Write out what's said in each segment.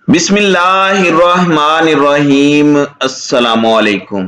बिस्मिल्लाहिर्रहमानिर्रहीम। अस्सलामुअलैकुम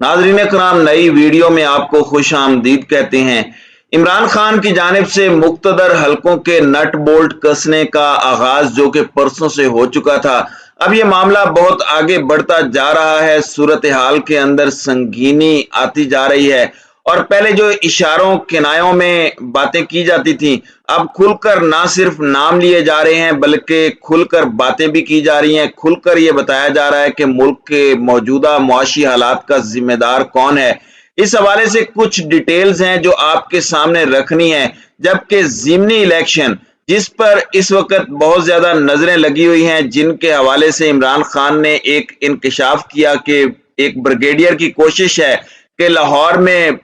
नाज़रीन कराम, नई वीडियो में आपको खुश आमदीद कहते हैं। इमरान खान की जानिब से मुख्तदर हलकों के नट बोल्ट कसने का आगाज जो कि परसों से हो चुका था, अब ये मामला बहुत आगे बढ़ता जा रहा है। सूरत हाल के अंदर संगीनी आती जा रही है और पहले जो इशारों किनायों में बातें की जाती थी, अब खुलकर ना सिर्फ नाम लिए जा रहे हैं बल्कि खुलकर बातें भी की जा रही हैं। खुलकर ये बताया जा रहा है कि मुल्क के मौजूदा मुआशी हालात का जिम्मेदार कौन है। इस हवाले से कुछ डिटेल्स हैं जो आपके सामने रखनी है। जबकि ज़िमनी इलेक्शन जिस पर इस वक्त बहुत ज्यादा नजरें लगी हुई हैं, जिनके हवाले से इमरान खान ने एक इंकशाफ किया कि एक ब्रिगेडियर की कोशिश है कि लाहौर में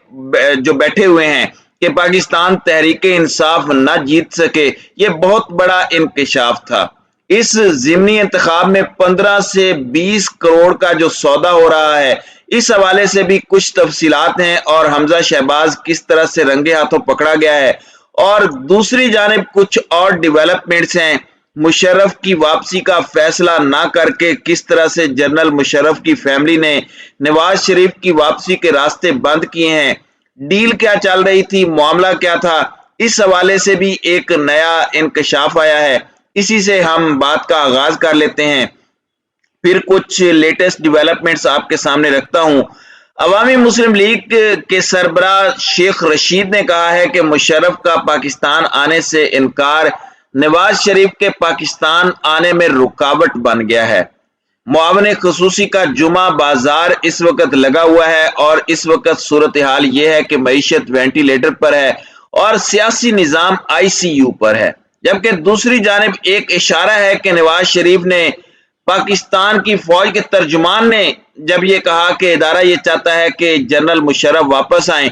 जो बैठे हुए हैं कि पाकिस्तान तहरीक इंसाफ न जीत सके, ये बहुत बड़ा इंकशाफ था। इस ज़िमनी इंतखाब में 15 से 20 करोड़ का जो सौदा हो रहा है, इस हवाले से भी कुछ तफसीलात हैं और हमजा शहबाज किस तरह से रंगे हाथों पकड़ा गया है। और दूसरी जानिब कुछ और डेवलपमेंट्स हैं। मुशर्रफ की वापसी का फैसला ना करके किस तरह से जनरल मुशर्रफ की फैमिली ने नवाज शरीफ की वापसी के रास्ते बंद किए हैं, डील क्या चल रही थी, मामला क्या था, इस हवाले से भी एक नया इंकशाफ आया है। इसी से हम बात का आगाज कर लेते हैं, फिर कुछ लेटेस्ट डेवलपमेंट्स आपके सामने रखता हूं। अवामी मुस्लिम लीग के सरबराह शेख रशीद ने कहा है कि मुशर्रफ का पाकिस्तान आने से इनकार नवाज शरीफ के पाकिस्तान आने में रुकावट बन गया है। मुआवने खसूसी का जुमा बाजार इस वक्त लगा हुआ है और इस वक्त सूरत हाल ये है कि मईशत वेंटिलेटर पर है और सियासी निज़ाम ICU पर है। जबकि दूसरी जानिब एक इशारा है कि नवाज शरीफ ने पाकिस्तान की फौज के तर्जुमान ने जब ये कहा कि इदारा ये चाहता है कि जनरल मुशर्रफ वापस आए,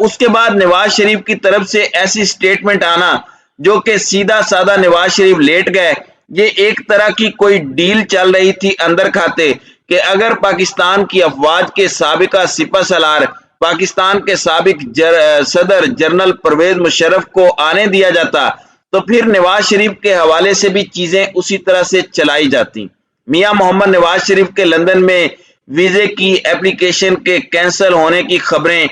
उसके बाद नवाज शरीफ की तरफ से ऐसी स्टेटमेंट आना जो कि सीधा साधा नवाज शरीफ लेट गए, ये एक तरह की कोई डील चल रही थी अंदर खाते कि अगर पाकिस्तान की अफवाज के साबिका सिपह सलार पाकिस्तान के साबिक सदर जनरल परवेज मुशर्रफ को आने दिया जाता तो फिर नवाज शरीफ के हवाले से भी चीजें उसी तरह से चलाई जाती। मियां मोहम्मद नवाज शरीफ के लंदन में वीजे की एप्लीकेशन के कैंसिल होने की खबरें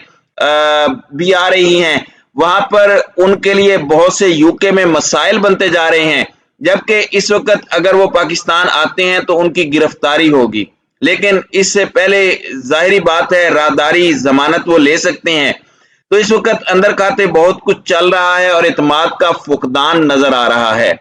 भी आ रही हैं। वहां पर उनके लिए बहुत से UK में मसाइल बनते जा रहे हैं, जबकि इस वक्त अगर वो पाकिस्तान आते हैं तो उनकी गिरफ्तारी होगी, लेकिन इससे पहले जाहिरी बात है राहदारी जमानत वो ले सकते हैं। तो इस वक्त अंदर खाते बहुत कुछ चल रहा है और इत्मीनान का फुकदान नजर आ रहा है।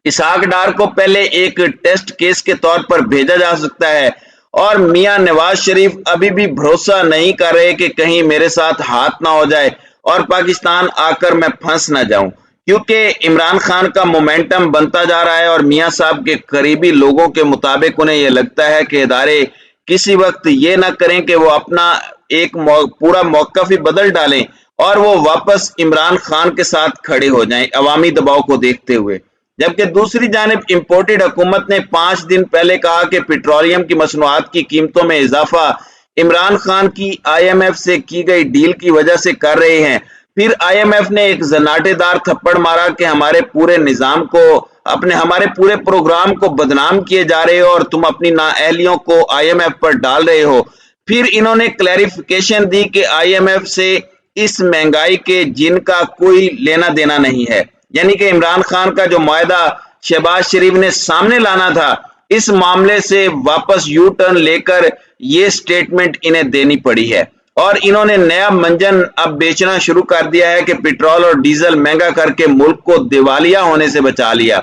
इसहाक डार को पहले एक टेस्ट केस के तौर पर भेजा जा सकता है और मियां नवाज शरीफ अभी भी भरोसा नहीं कर रहे कि कहीं मेरे साथ हाथ ना हो जाए और पाकिस्तान आकर मैं फंस ना जाऊं, क्योंकि इमरान खान का मोमेंटम बनता जा रहा है और मियां साहब के करीबी लोगों के मुताबिक उन्हें यह लगता है कि इदारे किसी वक्त ये ना करें कि वो अपना एक पूरा मौकफ ही बदल डालें और वो वापस इमरान खान के साथ खड़े हो जाएं अवामी दबाव को देखते हुए। जबकि दूसरी जानिब इम्पोर्टेड हुकूमत ने 5 दिन पहले कहा कि पेट्रोलियम की मसनूआत की कीमतों में इजाफा इमरान खान की IMF से की गई डील की वजह से कर रहे हैं। फिर IMF ने एक जनाटेदार थप्पड़ मारा कि हमारे पूरे निजाम को हमारे पूरे प्रोग्राम को बदनाम किए जा रहे हो और तुम अपनी नाअहलियों को IMF पर डाल रहे हो। फिर इन्होंने क्लैरिफिकेशन दी कि IMF से इस महंगाई के जिनका कोई लेना देना नहीं है, यानी कि इमरान खान का जो मुआहदा शहबाज शरीफ ने सामने लाना था, इस मामले से वापस यू टर्न लेकर ये स्टेटमेंट इन्हें देनी पड़ी है और इन्होंने नया मंजन अब बेचना शुरू कर दिया है कि पेट्रोल और डीजल महंगा करके मुल्क को दिवालिया होने से बचा लिया।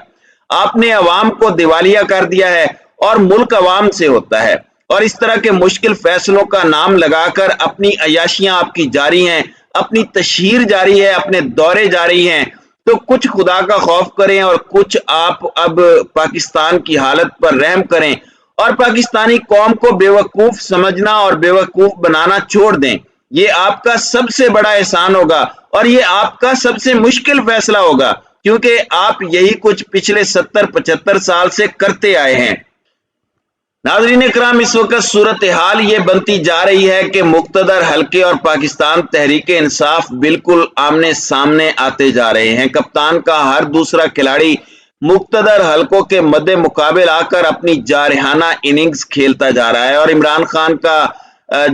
आपने अवाम को दिवालिया कर दिया है और मुल्क अवाम से होता है और इस तरह के मुश्किल फैसलों का नाम लगाकर अपनी अयाशियां आपकी जारी हैं, अपनी तशहीर जारी है, अपने दौरे जारी हैं। तो कुछ खुदा का खौफ करें और कुछ आप अब पाकिस्तान की हालत पर रहम करें और पाकिस्तानी कौम को बेवकूफ समझना और बेवकूफ बनाना छोड़ दें। ये आपका सबसे बड़ा एहसान होगा और ये आपका सबसे मुश्किल फैसला होगा, क्योंकि आप यही कुछ पिछले 70-75 साल से करते आए हैं। नाज़रीन इकराम, इस वक्त सूरत हाल ये बनती जा रही है कि मुक़्तदर हल्के और पाकिस्तान तहरीक इंसाफ बिल्कुल आमने सामने आते जा रहे हैं। कप्तान का हर दूसरा खिलाड़ी मुक्तदर हलकों के मद्दे मुकाबिल आकर अपनी जारहाना इनिंग्स खेलता जा रहा है और इमरान खान का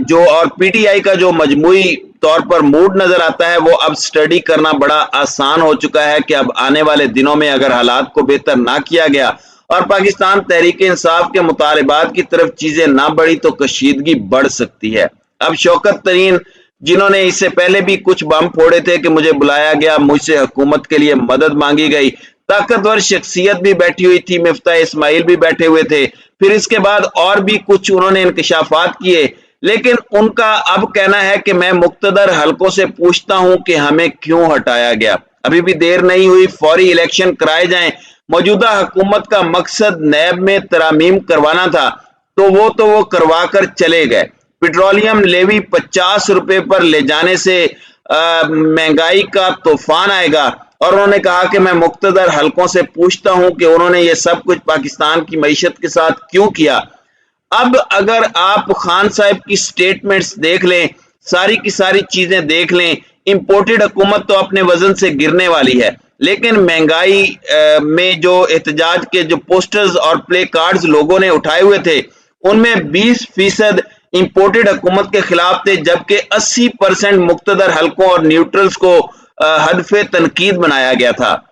जो और पीटीआई का जो मजमूई तौर पर मूड नजर आता है वो अब स्टडी करना बड़ा आसान हो चुका है कि अब आने वाले दिनों में अगर हालात को बेहतर ना किया गया और पाकिस्तान तहरीक इंसाफ के मुतालिबात की तरफ चीजें ना बढ़ी तो कशीदगी बढ़ सकती है। अब शौकत तरीन, जिन्होंने इससे पहले भी कुछ बम फोड़े थे कि मुझे बुलाया गया, मुझसे हुकूमत के लिए मदद मांगी गई, ताकतवर शख्सियत भी बैठी हुई थी, मिफ्ता इस्माइल भी बैठे हुए थे, फिर इसके बाद और भी कुछ उन्होंने इंकशाफात किए, लेकिन उनका अब कहना है कि मैं मुक्तदर हलकों से पूछता हूं कि हमें क्यों हटाया गया। अभी भी देर नहीं हुई, फौरी इलेक्शन कराए जाएं। मौजूदा हुकूमत का मकसद नैब में तरामीम करवाना था तो वो करवा कर चले गए। पेट्रोलियम लेवी 50 रुपए पर ले जाने से महंगाई का तूफान आएगा और उन्होंने कहा कि मैं मुक्तदर हलकों से पूछता हूं कि उन्होंने ये सब कुछ पाकिस्तान की मईशत के साथ क्यों किया। अब अगर आप खान साहब की स्टेटमेंट्स देख लें, सारी की सारी चीजें देख लें, इंपोर्टेड हुकूमत तो अपने वजन से गिरने वाली है, लेकिन महंगाई में जो एहतजाज के जो पोस्टर्स और प्ले कार्ड्स लोगों ने उठाए हुए थे उनमें 20% इंपोर्टेड हुकूमत के खिलाफ थे, जबकि 80% मुक्तदर हलकों और न्यूट्रल्स को हदफे तनकीद बनाया गया था।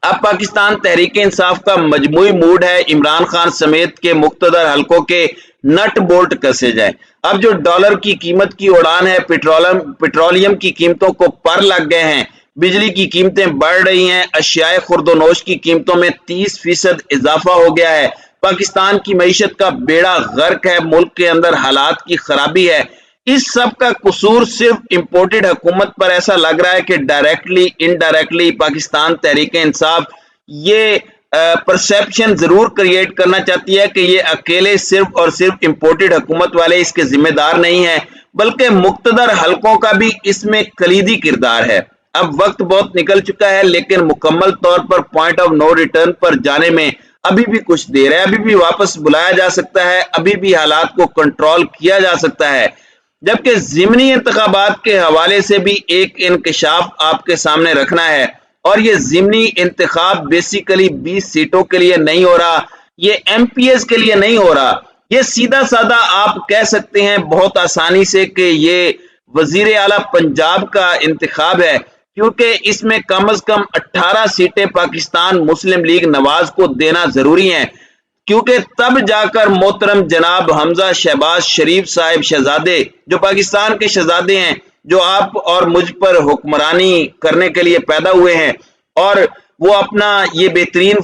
अब पाकिस्तान तहरीक इंसाफ का मजमूई मूड है इमरान खान समेत के मुक्तदर हलकों के नट बोल्ट कसे जाए। अब जो डॉलर की कीमत की उड़ान है, पेट्रोलियम की कीमतों को पर लग गए हैं, बिजली की कीमतें बढ़ रही हैं, अशियाए खुर्दोनोश की कीमतों में 30% इजाफा हो गया है, पाकिस्तान की मईशत का बेड़ा गर्क है, मुल्क के अंदर हालात की खराबी है। इस सब का कसूर सिर्फ इंपोर्टेड हुकूमत पर ऐसा लग रहा है कि डायरेक्टली इनडायरेक्टली पाकिस्तान तहरीक इंसाफ ये परसेप्शन जरूर क्रिएट करना चाहती है कि ये अकेले सिर्फ और सिर्फ इंपोर्टेड हुकूमत वाले इसके जिम्मेदार नहीं है, बल्कि मुक्तदर हलकों का भी इसमें कलीदी किरदार है। अब वक्त बहुत निकल चुका है, लेकिन मुकम्मल तौर पर पॉइंट ऑफ नो रिटर्न पर जाने में अभी भी कुछ देर है, अभी भी वापस बुलाया जा सकता है, अभी भी हालात को कंट्रोल किया जा सकता है। जबकि ज़िमनी इंतखाबात के हवाले से भी एक इंकशाफ आपके सामने रखना है और ये ज़िमनी इंतखाब बेसिकली 20 सीटों के लिए नहीं हो रहा, ये एमपीएस के लिए नहीं हो रहा, ये सीधा साधा आप कह सकते हैं बहुत आसानी से कि ये वजीर आला पंजाब का इंतखाब है, क्योंकि इसमें कम से कम 18 सीटें पाकिस्तान मुस्लिम लीग नवाज को देना जरूरी हैं, क्योंकि तब जाकर मोहतरम जनाब हमजा शहबाज शरीफ साहिब शहजादे, जो पाकिस्तान के शहजादे हैं, जो आप और मुझ पर हुक्मरानी करने के लिए पैदा हुए हैं, और वो अपना ये बेहतरीन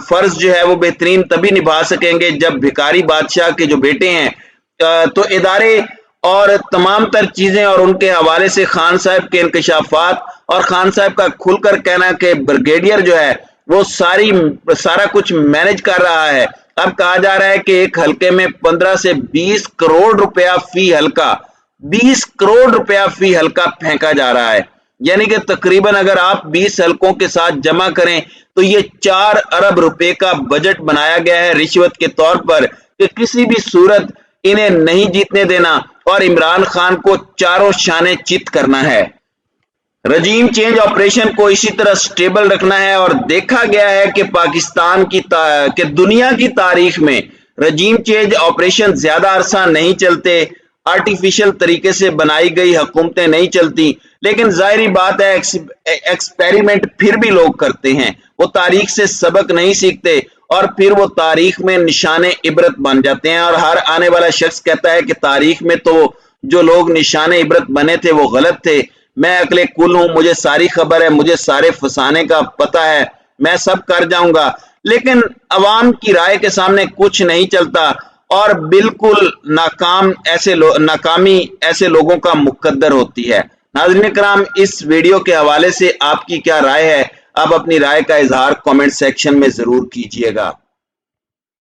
फर्ज जो है वो बेहतरीन तभी निभा सकेंगे जब भिखारी बादशाह के जो बेटे हैं तो इदारे और तमाम तर चीजें और उनके हवाले से खान साहब के इंकशाफात और खान साहब का खुलकर कहना कि ब्रिगेडियर जो है वो सारा कुछ मैनेज कर रहा है। अब कहा जा रहा है कि एक हलके में 15 से 20 करोड़ रुपया फी हलका, 20 करोड़ रुपया फी हलका फेंका जा रहा है, यानी कि तकरीबन अगर आप 20 हलकों के साथ जमा करें तो ये 4 अरब रुपए का बजट बनाया गया है रिश्वत के तौर पर कि किसी भी सूरत इन्हें नहीं जीतने देना और इमरान खान को चारों शाने चित करना है। रजीम चेंज ऑपरेशन को इसी तरह स्टेबल रखना है और देखा गया है कि पाकिस्तान की दुनिया की तारीख में रजीम चेंज ऑपरेशन ज्यादा अरसा नहीं चलते, आर्टिफिशियल तरीके से बनाई गई हुकूमतें नहीं चलती, लेकिन जाहिर बात है एक्सपेरिमेंट फिर भी लोग करते हैं, वो तारीख से सबक नहीं सीखते और फिर वो तारीख में निशाने इबरत बन जाते हैं और हर आने वाला शख्स कहता है कि तारीख में तो जो लोग निशाने इबरत बने थे वो गलत थे, मैं अकले कुल हूं, मुझे सारी खबर है, मुझे सारे फसाने का पता है, मैं सब कर जाऊंगा, लेकिन अवाम की राय के सामने कुछ नहीं चलता और बिल्कुल नाकामी ऐसे लोगों का मुकद्दर होती है। नाज़रीन किराम, इस वीडियो के हवाले से आपकी क्या राय है? आप अपनी राय का इजहार कमेंट सेक्शन में जरूर कीजिएगा।